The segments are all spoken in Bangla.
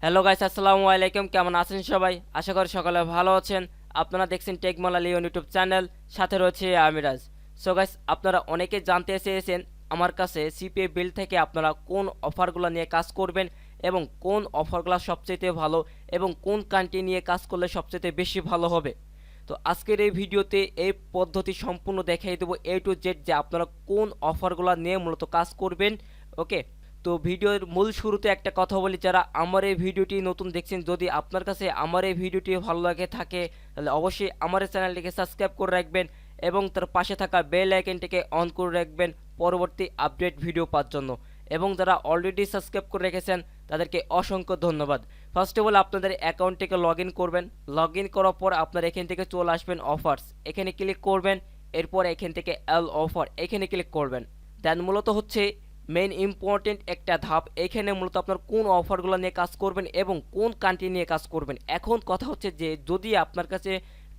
হ্যালো গাইস, আসসালামু আলাইকুম। কেমন আছেন সবাই? আশা করি সকালে ভালো আছেন। আপনারা দেখছেন টেক মালালি ইউটিউব চ্যানেল, সাথে রয়েছে আমি রাজ। সো গাইস, আপনারা অনেকে জানতে চেয়েছেন আমার কাছে সিপিএ বিল্ড থেকে আপনারা কোন অফারগুলো নিয়ে কাজ করবেন এবং কোন অফারগুলো সবচেয়ে ভালো এবং কোন কান্ট্রি নিয়ে কাজ করলে সবচেয়ে বেশি ভালো হবে। তো আজকের এই ভিডিওতে এই পদ্ধতি সম্পূর্ণ দেখিয়ে দেবো A to Z যে আপনারা কোন অফারগুলো নিয়ে মূলত কাজ করবেন। ওকে, তো ভিডিওর মূল শুরুতে একটা কথা বলি, যারা আমার এই ভিডিওটি নতুন দেখছেন, যদি আপনার কাছে আমার এই ভিডিওটি ভালো লাগে থাকে তাহলে অবশ্যই আমার এই চ্যানেলটিকে সাবস্ক্রাইব করে রাখবেন এবং তার পাশে থাকা বেল আইকনটিকে অন করে রাখবেন পরবর্তী আপডেট ভিডিও পাওয়ার জন্য। এবং যারা অলরেডি সাবস্ক্রাইব করে রেখেছেন তাদেরকে অসংখ্য ধন্যবাদ। ফার্স্ট অফ অল আপনাদের অ্যাকাউন্টটিকে লগ ইন করবেন। লগ ইন করার পর আপনারা এখান থেকে চলে আসবেন অফার্স, এখানে ক্লিক করবেন। এরপর এখান থেকে এল অফার এখানে ক্লিক করবেন। দেন মূলত হচ্ছে মেইন ইম্পর্টেন্ট একটা ধাপ, এখানে মূলত আপনার কোন অফারগুলো নিয়ে কাজ করবেন এবং কোন কান্ট্রি নিয়ে কাজ করবেন। এখন কথা হচ্ছে যে যদি আপনার কাছে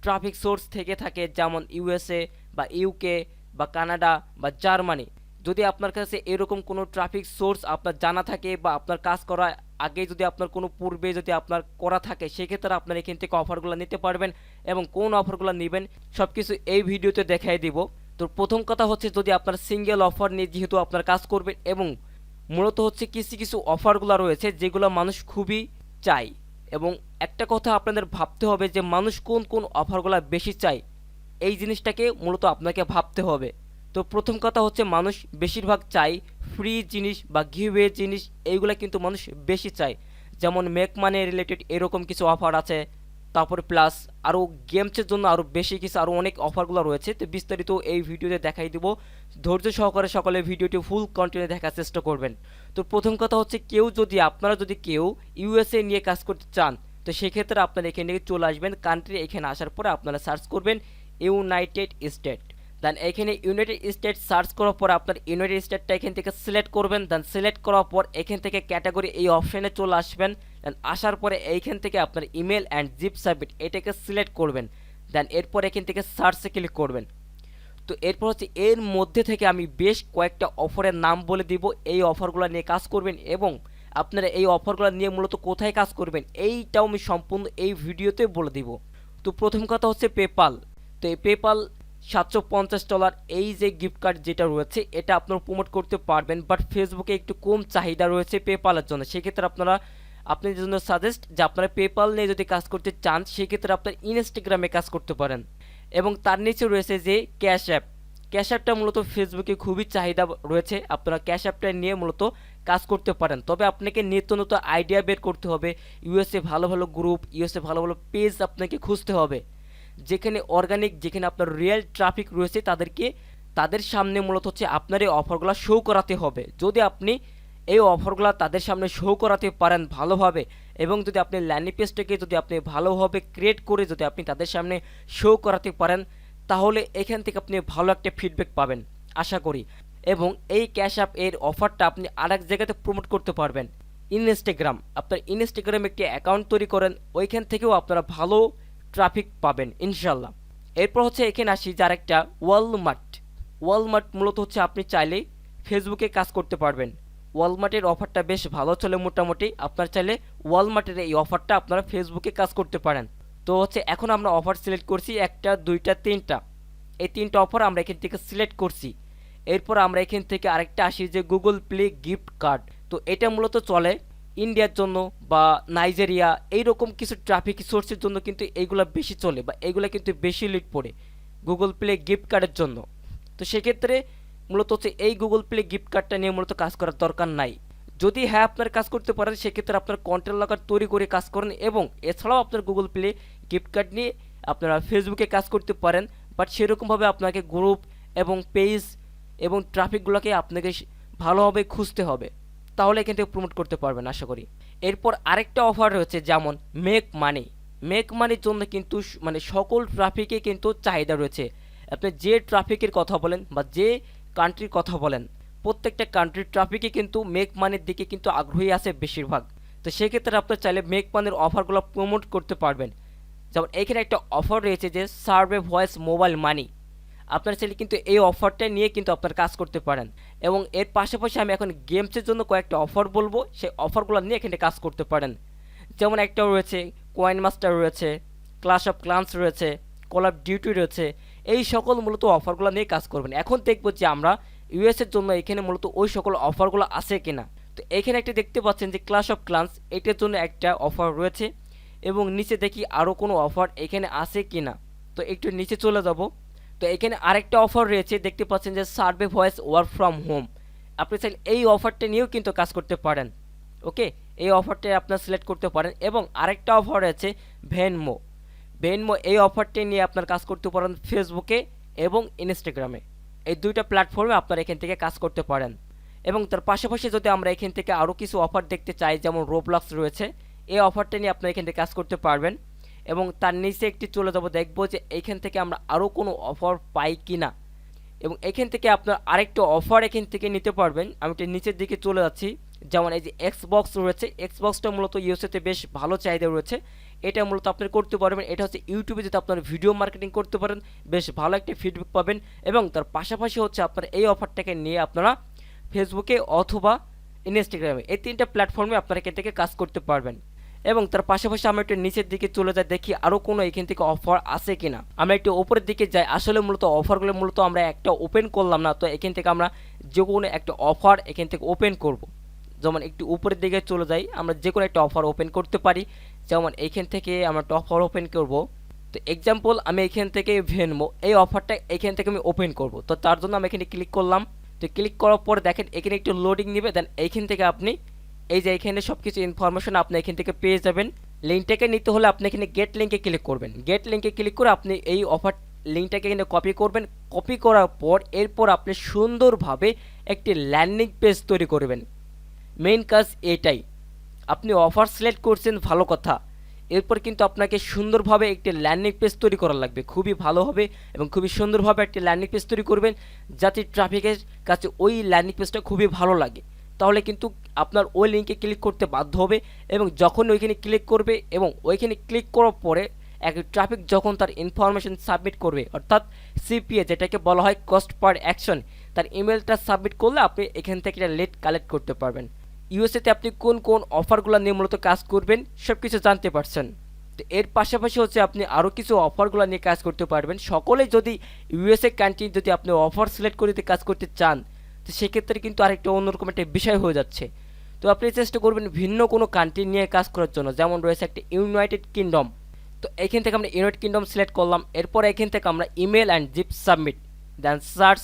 ট্রাফিক সোর্স থেকে থাকে, যেমন ইউএসএ বা ইউকে বা কানাডা বা জার্মানি, যদি আপনার কাছে এরকম কোনো ট্রাফিক সোর্স আপনার জানা থাকে বা আপনার কাজ করা আগে যদি আপনার কোনো পূর্বে যদি আপনার করা থাকে, সেক্ষেত্রে আপনার এখান থেকে অফারগুলো নিতে পারবেন এবং কোন অফারগুলো নেবেন সব কিছু এই ভিডিওতে দেখাই দিব। তো প্রথম কথা হচ্ছে, যদি আপনার সিঙ্গেল অফার নিয়ে যেহেতু আপনার কাজ করবেন এবং মূলত হচ্ছে কিছু কিছু অফারগুলো রয়েছে যেগুলো মানুষ খুবই চায়, এবং একটা কথা আপনাদের ভাবতে হবে যে মানুষ কোন কোন অফারগুলো বেশি চায়, এই জিনিসটাকে মূলত আপনাকে ভাবতে হবে। তো প্রথম কথা হচ্ছে, মানুষ বেশিরভাগ চায় ফ্রি জিনিস বা গিভওয়ে জিনিস, এইগুলো কিন্তু মানুষ বেশি চায়। যেমন মেক মানি রিলেটেড এরকম কিছু অফার আছে, তারপরে প্লাস আরও গেমসের জন্য আরও বেশি কিছু আরও অনেক অফারগুলো রয়েছে। তো বিস্তারিত এই ভিডিওতে দেখাই দিব, ধৈর্য সহকারে সকলে ভিডিওটি ফুল কন্টিনিউ দেখার চেষ্টা করবেন। তো প্রথম কথা হচ্ছে, আপনারা যদি কেউ ইউএসএ নিয়ে কাজ করতে চান, তো সেক্ষেত্রে আপনারা এখানে চলে আসবেন কান্ট্রি। এখানে আসার পরে আপনারা সার্চ করবেন ইউনাইটেড স্টেট। দেন এখানে ইউনাইটেড স্টেট সার্চ করার পর আপনার ইউনাইটেড স্টেটটা এখান থেকে সিলেক্ট করবেন। দেন সিলেক্ট করার পর এখান থেকে ক্যাটাগরি এই অপশানে চলে আসবেন। দেন আসার পরে এইখান থেকে আপনার ইমেল অ্যান্ড জিপ সাবমিট এটাকে সিলেক্ট করবেন। দেন এরপর এখান থেকে সার্চে ক্লিক করবেন। তো এরপর হচ্ছে এর মধ্যে থেকে আমি বেশ কয়েকটা অফারের নাম বলে দিব, এই অফারগুলো নিয়ে কাজ করবেন এবং আপনারা এই অফারগুলো নিয়ে মূলত কোথায় কাজ করবেন এইটাও আমি সম্পূর্ণ এই ভিডিওতে বলে দিব। তো প্রথম কথা হচ্ছে পেপাল। তো এই পেপাল $750 এই যে গিফট কার্ড যেটা রয়েছে এটা আপনারা প্রমোট করতে পারবেন, বাট ফেসবুকে একটু কম চাহিদা রয়েছে পেপালের জন্য। সেক্ষেত্রে আপনাদের জন্য সাজেস্ট যে আপনারা পেপাল নিয়ে যদি কাজ করতে চান, সেক্ষেত্রে আপনার ইনস্টাগ্রামে কাজ করতে পারেন। এবং তার নিচে রয়েছে যে ক্যাশ অ্যাপ। ক্যাশ অ্যাপটা মূলত ফেসবুকে খুবই চাহিদা রয়েছে, আপনারা ক্যাশ অ্যাপটা নিয়ে মূলত কাজ করতে পারেন। তবে আপনাকে নিত্য নতুন আইডিয়া বের করতে হবে, ইউএসএ ভালো ভালো গ্রুপ, ইউএসএ ভালো ভালো পেজ আপনাকে খুঁজতে হবে, যেখানে অর্গানিক, যেখানে আপনার রিয়েল ট্রাফিক রয়েছে তাদের সামনে মূলত হচ্ছে আপনার এই অফারগুলো শো করাতে হবে। যদি আপনি এই অফারগুলো তাদের সামনে শো করাতে পারেন ভালোভাবে, এবং যদি আপনি ল্যান্ডিং পেজটাকে যদি আপনি ভালোভাবে ক্রিয়েট করে যদি আপনি তাদের সামনে শো করাতে পারেন, তাহলে এখান থেকে আপনি ভালো একটা ফিডব্যাক পাবেন আশা করি। এবং এই ক্যাশ অ্যাপ এর অফারটা আপনি আরেক জায়গাতে প্রমোট করতে পারবেন, ইনস্টাগ্রাম। আপনার ইনস্টাগ্রামে একটি অ্যাকাউন্ট তৈরি করেন, ওইখান থেকেও আপনারা ভালো ট্রাফিক পাবেন ইনশাল্লাহ। এরপর হচ্ছে এখানে আসি যার একটা ওয়ালমার্ট মূলত হচ্ছে আপনি চাইলে ফেসবুকে কাজ করতে পারবেন। ওয়ালমার্টের অফারটা বেশ ভালো চলে মোটামুটি, আপনার চাইলে ওয়ালমার্টের এই অফারটা আপনারা ফেসবুকে কাজ করতে পারেন। তো হচ্ছে এখন আমরা অফার সিলেক্ট করছি, একটা দুইটা তিনটা, এই তিনটা অফার আমরা এখান থেকে সিলেক্ট করছি। এরপর আমরা এখান থেকে আরেকটা আসি যে গুগল প্লে গিফট কার্ড। তো এটা মূলত চলে ইন্ডিয়ার জন্য বা নাইজেরিয়া, এইরকম কিছু ট্রাফিক সোর্সের জন্য কিন্তু এইগুলো বেশি চলে বা এইগুলো কিন্তু বেশি লিড পড়ে গুগল প্লে গিফট কার্ডের জন্য। তো সেক্ষেত্রে মূলত হচ্ছে এই গুগল প্লে গিফট কার্ডটা নিয়ে মূলত কাজ করার দরকার নাই। যদি হ্যাঁ আপনার কাজ করতে পারেন, সেক্ষেত্রে আপনার কন্টেন্ট লগার তৈরি করে কাজ করেন এবং এছাড়াও আপনার গুগল প্লে গিফট কার্ড নিয়ে আপনারা ফেসবুকে কাজ করতে পারেন। বাট সেরকমভাবে আপনাকে গ্রুপ এবং পেজ এবং ট্রাফিকগুলোকে আপনাকে ভালোভাবে খুঁজতে হবে, তাহলে এখান থেকে প্রমোট করতে পারবেন আশা করি। এরপর আরেকটা অফার রয়েছে যেমন মেক মানির জন্য কিন্তু মানে সকল ট্রাফিকে কিন্তু চাহিদা রয়েছে। আপনি যে ট্রাফিকের কথা বলেন বা যে কান্ট্রির কথা বলেন, প্রত্যেকটা কান্ট্রির ট্রাফিকে কিন্তু মেক মানির দিকে কিন্তু আগ্রহী আছে বেশিরভাগ। তো সেক্ষেত্রে আপনার চাইলে মেক মানির অফারগুলো প্রমোট করতে পারবেন। যেমন এখানে একটা অফার রয়েছে যে সার্ভে ভয়েস মোবাইল মানি, আপনার চাইলে কিন্তু এই অফারটা নিয়ে কিন্তু আপনার কাজ করতে পারেন। এবং এর পাশাপাশি আমি এখন গেমসের জন্য কয়েকটা অফার বলবো, সেই অফারগুলো নিয়ে এখানে কাজ করতে পারেন। যেমন একটা রয়েছে কয়েন মাস্টার রয়েছে, ক্লাশ অফ ক্লান্স রয়েছে, কল অফ ডিউটি রয়েছে। এই সকল মূলত অফারগুলো নিয়ে কাজ করবেন। এখন দেখবো যে আমরা ইউএসের জন্য এখানে মূলত ওই সকল অফারগুলো আছে কিনা। তো এখানে একটা দেখতে পাচ্ছেন যে ক্লাশ অফ ক্লান্স, এটার জন্য একটা অফার রয়েছে এবং নিচে দেখি আরও কোনো অফার এখানে আছে কিনা। তো একটু নিচে চলে যাব। তো এখানে আরেকটা অফার রয়েছে, দেখতে পাচ্ছেন যে survey voice work from home. আপনি চাইলে এই অফারটা নিয়েও কিন্তু কাজ করতে পারেন। ওকে, এই অফারটা আপনার সিলেক্ট করতে পারেন। এবং আরেকটা অফার আছে ভেনমো। এই অফারটি নিয়ে আপনার কাজ করতে পারেন ফেসবুকে এবং ইনস্টাগ্রামে। এই দুইটা প্ল্যাটফর্মে আপনারা এখান থেকে কাজ করতে পারেন। এবং তার পাশাপাশি যদি আমরা এখান থেকে আরও কিছু অফার দেখতে চাই, যেমন রোবলক্স রয়েছে, এই অফারটা নিয়ে আপনারা এখান থেকে কাজ করতে পারবেন। এবং তার নিচে একটি চলে যাব, দেখব যে এইখান থেকে আমরা আরও কোনো অফার পাই কিনা। এবং এখান থেকে আপনার আরেকটা অফার এখান থেকে নিতে পারবেন। আমি একটু নিচের দিকে চলে যাচ্ছি। যেমন এই যে এক্সবক্স রয়েছে, এক্সবক্সটা মূলত ইউএসএতে বেশ ভালো চাহিদা রয়েছে। এটা মূলত আপনি করতে পারবেন। এটা হচ্ছে ইউটিউবে যদি আপনার ভিডিও মার্কেটিং করতে পারেন, বেশ ভালো একটা ফিডব্যাক পাবেন। এবং তার পাশাপাশি হচ্ছে আপনার এই অফারটাকে নিয়ে আপনারা ফেসবুকে অথবা ইনস্টাগ্রামে, এই তিনটা প্ল্যাটফর্মে আপনারা এখান থেকে কাজ করতে পারবেন। এবং তার পাশাপাশি আমরা একটু নিচের দিকে চলে যাই, দেখি আরও কোনো এখান থেকে অফার আছে কিনা। আমরা একটু উপরের দিকে যাই। আসলে মূলত অফারগুলো মূলত আমরা একটা ওপেন করলাম না, তো এখান থেকে আমরা যে কোনো একটা অফার এখান থেকে ওপেন করব। যেমন একটু উপরের দিকে চলে যাই, আমরা যে কোনো একটা অফার ওপেন করতে পারি। যেমন এইখান থেকে আমরা একটা অফার ওপেন করব। তো এক্সাম্পল আমি এখান থেকে ভেনমো, এই অফারটা এখান থেকে আমি ওপেন করব। তো তার জন্য আমি এখানে ক্লিক করলাম। তো ক্লিক করার পর দেখেন এখানে একটু লোডিং নেবে, দেন এইখান থেকে আপনি এই যে এখানে সব কিছু ইনফরমেশন আপনি এখান থেকে পেয়ে যাবেন। লিঙ্কটাকে নিতে হলে আপনি এখানে গেট লিঙ্কে ক্লিক করবেন। গেট লিঙ্কে ক্লিক করে আপনি এই অফার লিঙ্কটাকে এখানে কপি করবেন। কপি করার পর এরপর আপনি সুন্দরভাবে একটি ল্যান্ডিং পেজ তৈরি করবেন। মেইন কাজ এটাই। আপনি অফার সিলেক্ট করছেন, ভালো কথা। এরপর কিন্তু আপনাকে সুন্দরভাবে একটি ল্যান্ডিং পেজ তৈরি করা লাগবে, খুবই ভালো হবে এবং খুবই সুন্দরভাবে একটি ল্যান্ডিং পেজ তৈরি করবেন, যাতে ট্রাফিকের কাছে ওই ল্যান্ডিং পেজটা খুবই ভালো লাগে। তাহলে কিন্তু আপনার ওই লিঙ্কে ক্লিক করতে বাধ্য হবে। এবং যখন ওইখানে ক্লিক করবে এবং ওইখানে ক্লিক করার পরে এক ট্রাফিক যখন তার ইনফরমেশন সাবমিট করবে, অর্থাৎ সিপিএ যেটাকে বলা হয় কস্ট পার অ্যাকশন, তার ইমেলটা সাবমিট করলে আপনি এখান থেকে একটা লিড কালেক্ট করতে পারবেন। ইউএসএতে আপনি কোন কোন অফারগুলো নিয়ে মূলত কাজ করবেন সব কিছু জানতে পারছেন। তো এর পাশাপাশি হচ্ছে আপনি আরও কিছু অফারগুলো নিয়ে কাজ করতে পারবেন। সকলে যদি ইউএসএ কান্ট্রি যদি আপনি অফার সিলেক্ট করে কাজ করতে চান, তো সেক্ষেত্রে কিন্তু আরেকটা অন্যরকম একটা বিষয় হয়ে যাচ্ছে। তো আপনি চেষ্টা করবেন ভিন্ন কোনো কান্ট্রি নিয়ে কাজ করার জন্য। যেমন রয়েছে একটা ইউনাইটেড কিংডম। তো এখান থেকে আমরা ইউনাইটেড কিংডম সিলেক্ট করলাম। এরপর এখান থেকে আমরা email and zip submit, then search.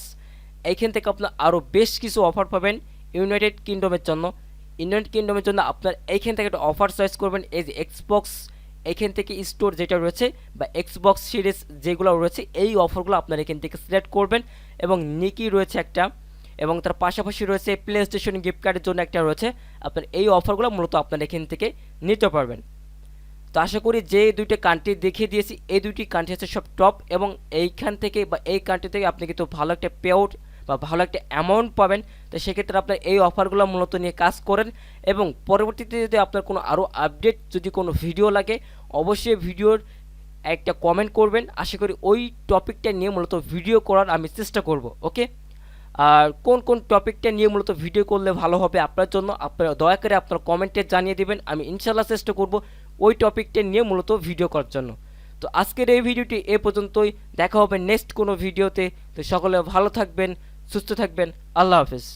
এইখান থেকে আপনার আরও বেশ কিছু অফার পাবেন ইউনাইটেড কিংডমের জন্য। ইউনাইটেড কিংডমের জন্য আপনার এইখান থেকে একটা অফার চয়েস করবেন। এই যে এক্সবক্স, এখান থেকে স্টোর যেটা রয়েছে বা এক্সবক্স সিরিজ যেগুলো রয়েছে, এই অফারগুলো আপনার এখান থেকে সিলেক্ট করবেন। এবং নিকি রয়েছে একটা, এবং তার পাশাপাশি রয়েছে প্লে স্টেশন গিফট কার্ডের জন্য একটা রয়েছে। আপনার এই অফারগুলো মূলত আপনার এখান থেকে নিতে পারবেন। তো আশা করি যে দুইটা কান্ট্রি দেখিয়ে দিয়েছি, এই দুইটি কান্ট্রি হচ্ছে সব টপ। এবং এইখান থেকে বা এই কান্ট্রি থেকে আপনি কিন্তু ভালো একটা পে আউট বা ভালো একটা অ্যামাউন্ট পাবেন। তো সেক্ষেত্রে আপনার এই অফারগুলো মূলত নিয়ে কাজ করেন। এবং পরবর্তীতে যদি আপনার কোনো আরও আপডেট যদি কোনো ভিডিও লাগে, অবশ্যই ভিডিওর একটা কমেন্ট করবেন। আশা করি ওই টপিকটা নিয়ে মূলত ভিডিও করার আমি চেষ্টা করব। ওকে, আর কোন কোন টপিকটা নিয়ে মূলত ভিডিও করলে ভালো হবে আপনার জন্য, আপনারা দয়া করে আপনার কমেন্টে জানিয়ে দেবেন। আমি ইনশাল্লাহ চেষ্টা করব ওই টপিকটা নিয়ে মূলত ভিডিও করার জন্য। তো আজকের এই ভিডিওটি এ পর্যন্তই, দেখা হবে নেক্সট কোনো ভিডিওতে। তো সকলে ভালো থাকবেন, সুস্থ থাকবেন, আল্লাহ হাফেজ।